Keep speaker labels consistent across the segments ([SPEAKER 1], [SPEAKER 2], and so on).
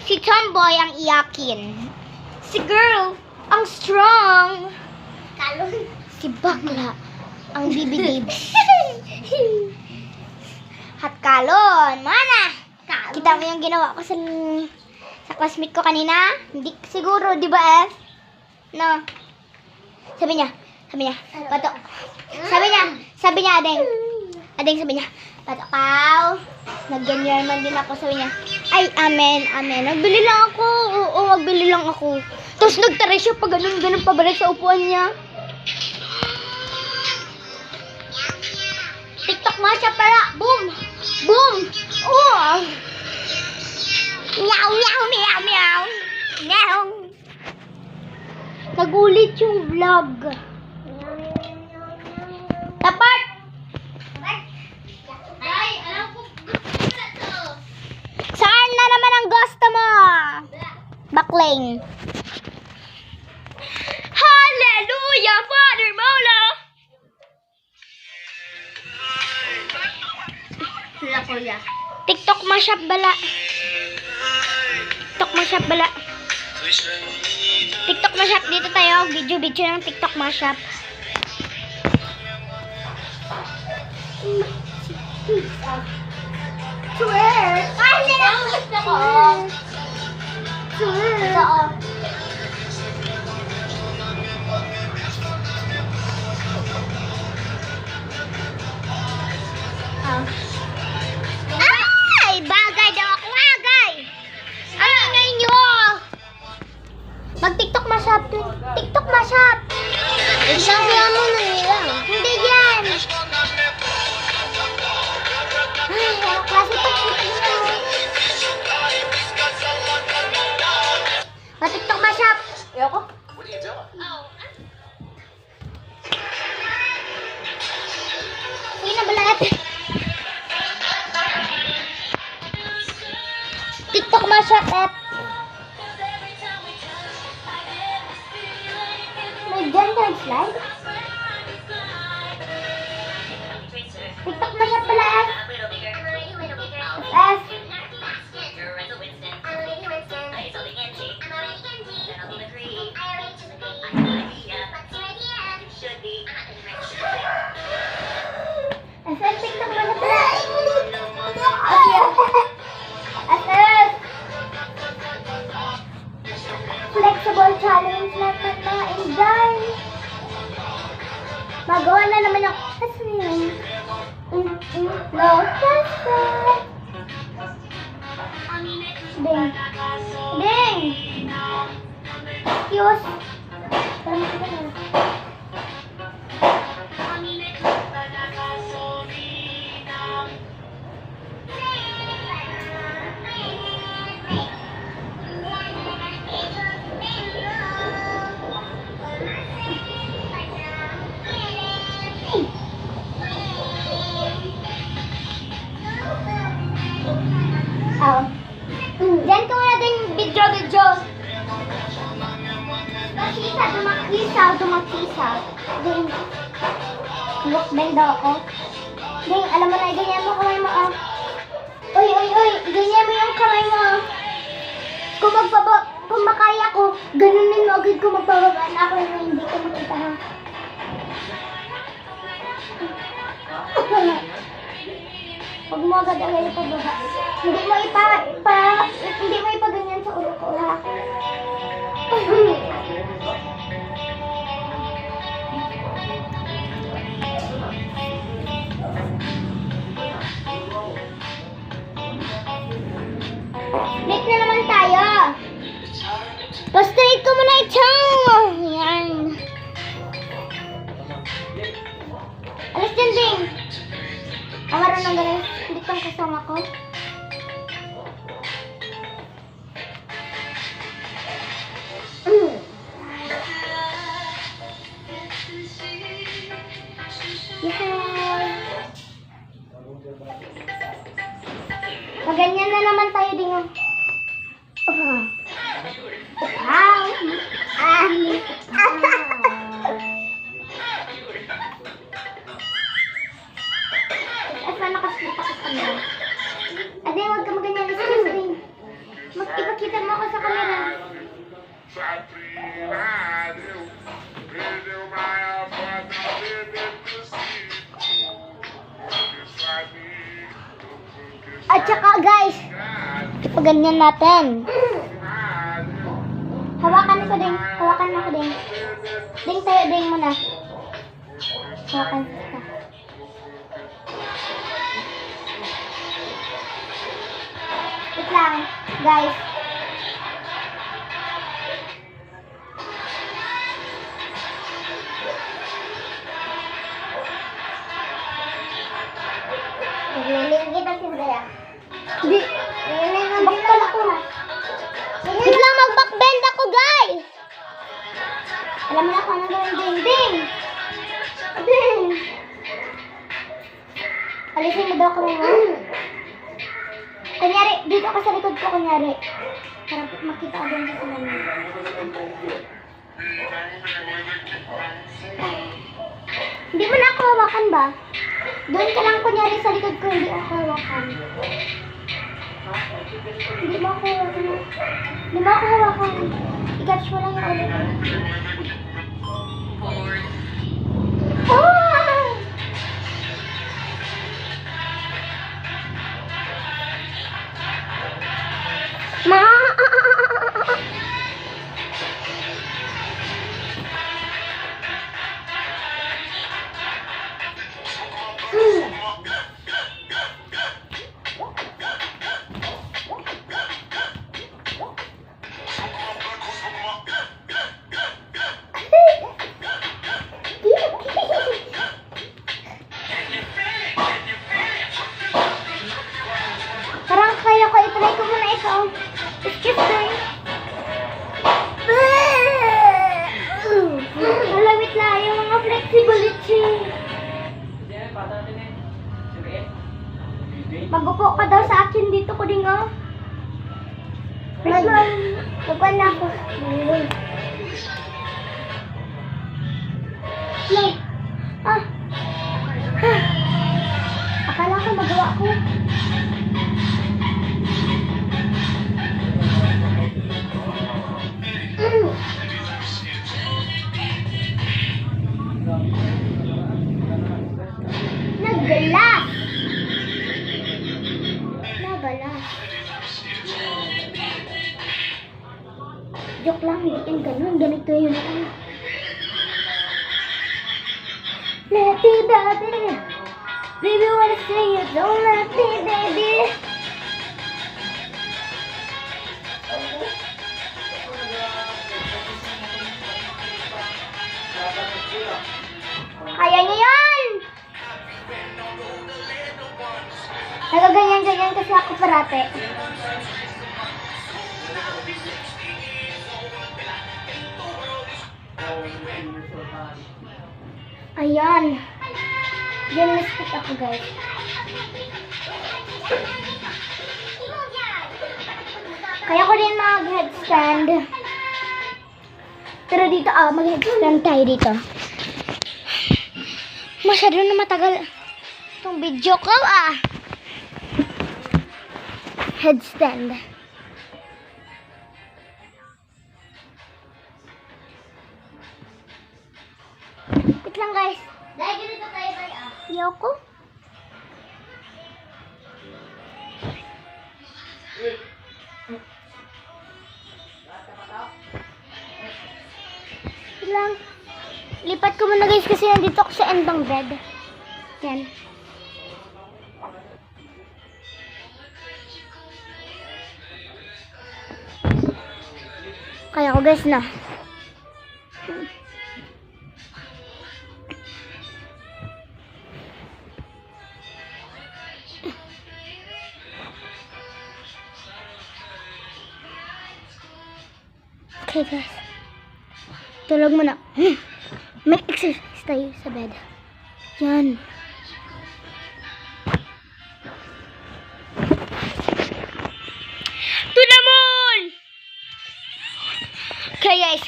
[SPEAKER 1] Si tomboy ang iyakin. Si girl ang strong.
[SPEAKER 2] Kalon.
[SPEAKER 1] Si bakla ang bibibibs. Hat kalon. Mana?
[SPEAKER 2] Kalon.
[SPEAKER 1] Kita mo yung ginawa ko sa classmate ko kanina? Hindi siguro, di ba, F? No. Sabi niya, pato. Sabi niya, Adeng, sabi niya, patakaw. Nag-ganyan man din ako, sabi niya. Ay, amen. Nagbili lang ako. Oo, magbili lang ako. Tapos nagtaray siya pa ganun pabalik sa upuan niya. TikTok mo siya para. Boom! Boom! Oh! Meow, meow, meow, meow. Meow. Nagulit yung vlog. Tapat!
[SPEAKER 2] Ay, alam ko.
[SPEAKER 1] Saan na naman ang gusto mo? Bakling. Hallelujah, Father Mola!
[SPEAKER 2] Sila kuya.
[SPEAKER 1] TikTok mashup bala. TikTok mashup bala. TikTok mashup dito tayo. Video ng TikTok mashup.
[SPEAKER 2] Swear. Ay, hindi na gusto ko.
[SPEAKER 1] Swear.
[SPEAKER 2] Ito, oh.
[SPEAKER 1] Ay! Bagay daw ako. Bagay! Ano ingay nyo? Mag-TikTok mashup. TikTok mashup.
[SPEAKER 2] Isang mo na nila.
[SPEAKER 1] Hindi yan. Ay, ano klase ito? Mag-TikTok mashup.
[SPEAKER 2] Ayoko.
[SPEAKER 1] Sige na balat. TikTok mashup app. May dyan ka slide? TikTok mashup pala app. App. Asan TikTok mashup pala? Asan? Flexible challenge na mga inday. Magawa na naman yung asan yun? No, that's right. Ding. Ding! Excuse. Parang makita na. Oh. Diyan ka muna din video. Dumakisa. Ding. Mukbang daw ako. Ding, alam mo na, ganyan mo kamay mo, ah. Uy. Ganyan mo yung kamay mo, ah. Kung makaya ko, ganunin mo agad ko magbababa na ako na hindi ko makita, ha. Huwag mo agad ipababa. Hindi mo ipaganyan sa ulo ko, ha? Late na naman tayo. Pa-straight ko muna ito. Yan. Alas dyan, Ding. Amaran ng ganas. Hindi kang kasama ko. Maganyan na naman tayo, Ding. Wow! Asa nakaslipa ka kami? Ade, huwag ka maganyan. Excuse me. Ipakita mo ako sa camera. At saka guys, paganyan natin. Hawakan ko din. Hawakan mo ko din. Ding tayo, ding muna. Hawakan ka. Wait lang, guys.
[SPEAKER 2] Nagliling kita si Brea.
[SPEAKER 1] Hindi. Bakal ako. Wait lang, mag-backbend ako, guys. Alam mo na kung anong gawin, ding, ding. Ding. Alisin mo daw ko mo. Kunyari, dito ka sa likod ko, kunyari. Para makita ko doon sa salamin. Hindi mo na ako hawakan ba? Doon ka lang kunyari sa likod ko, hindi ako hawakan. Hindi mo ako hawakan. Hindi mo ako hawakan. I-catch mo lang yung ulit. Ah! Ma! Parang kaya ko, itry ko muna ikaw. Excuse me. Malamit lang yung mga flexibility. Magupo ka daw sa akin dito ko din oh. Wait lang. Magwan na ako. Wait. Ah. Ah. Akala ko magawa ko. Naggalas. Nagalas. Joke lang, hindi yung ganun. Ganito yun ako. Let me baby. Baby, wanna say you don't let me, baby. Kaya niyo yan! Nagaganyan-ganyan kasi ako parate. Ayan. Gymnastic ako, guys. Kaya ko din mag-headstand. Pero dito, mag-headstand tayo dito. Masyado na matagal itong video ko, Headstand. Wait lang, guys.
[SPEAKER 2] Dahil ganito tayo ba
[SPEAKER 1] Yoko? Wait lang. Lipat ko muna, guys, kasi nandito ako sa end ng bed. Yan. Kaya ko, guys, na. Okay, guys. Tulog muna. May exercise tayo sa bed. Yan. To the moon! Okay, guys.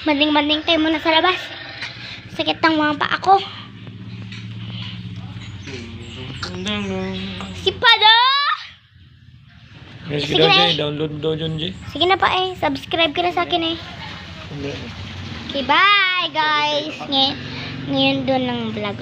[SPEAKER 1] Manding-manding tayo muna sa labas. Sakit ng mga paa ko. Si Pada!
[SPEAKER 3] Yes,
[SPEAKER 1] Sige
[SPEAKER 3] daw,
[SPEAKER 1] na
[SPEAKER 3] Jay.
[SPEAKER 1] eh.
[SPEAKER 3] Download daw dyan, Jay.
[SPEAKER 1] Sige na pa eh. Subscribe ka na sa akin eh.
[SPEAKER 3] Hindi.
[SPEAKER 1] Okay, bye guys. Ngayon doon ng vlog.